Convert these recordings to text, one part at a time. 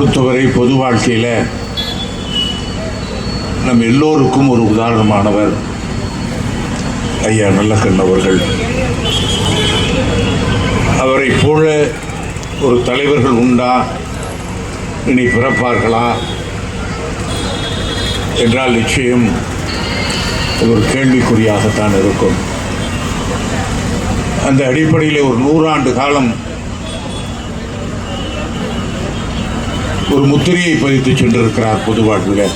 பொறுத்தவரை பொது வாழ்க்கையில் நம் எல்லோருக்கும் ஒரு உதாரணமானவர் ஐயா நல்லக்கண்ணு அவர்கள். அவரை போல ஒரு தலைவர்கள் உண்டா, இனி பிறப்பார்களா என்றால் நிச்சயம் ஒரு கேள்விக்குறியாகத்தான் இருக்கும். அந்த அடிப்படையில் ஒரு 100 ஆண்டு காலம் ஒரு முத்திரையை பதித்து சென்றிருக்கிறார் பொது வாழ்வில்.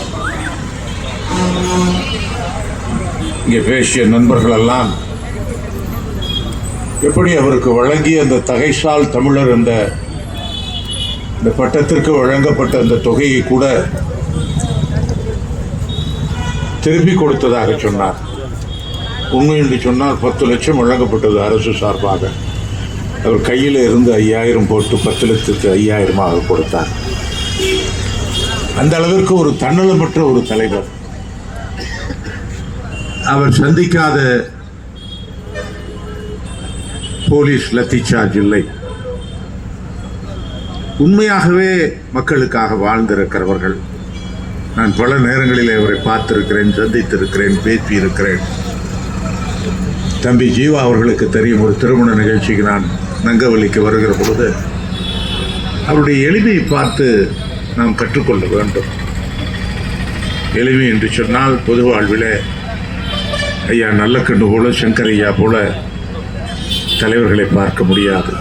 இங்கே பேசிய நண்பர்களெல்லாம் எப்படி அவருக்கு வழங்கிய அந்த தகைசால் தமிழர் இந்த பட்டத்திற்கு வழங்கப்பட்ட அந்த தொகையை கூட திருப்பி கொடுத்ததாக சொன்னார். உண்மை என்று சொன்னால் 10 லட்சம் வழங்கப்பட்டது அரசு சார்பாக. அவர் கையில் இருந்து 5000 போட்டு 10 லட்சத்துக்கு 5000 கொடுத்தார். அந்த அளவிற்கு ஒரு தன்னலமற்ற ஒரு தலைவர். அவர் சந்திக்காத போலீஸ் லத்திச்சார்ஜ் இல்லை. உண்மையாகவே மக்களுக்காக வாழ்ந்திருக்கிறவர்கள். நான் பல நேரங்களில் அவரை பார்த்திருக்கிறேன், சந்தித்திருக்கிறேன், பேசியிருக்கிறேன். தம்பி ஜீவா அவர்களுக்கு தெரியும், ஒரு திருமண நிகழ்ச்சிக்கு நான் நங்கவலிக்கு வருகிற பொழுது அவருடைய எளிமையை பார்த்து நாம் கற்றுக்கொள்ள வேண்டும். எளிமை என்று சொன்னால் பொது வாழ்வில் ஐயா நல்லக்கண்ணு போல, சங்கரையா போல தலைவர்களை பார்க்க முடியாது.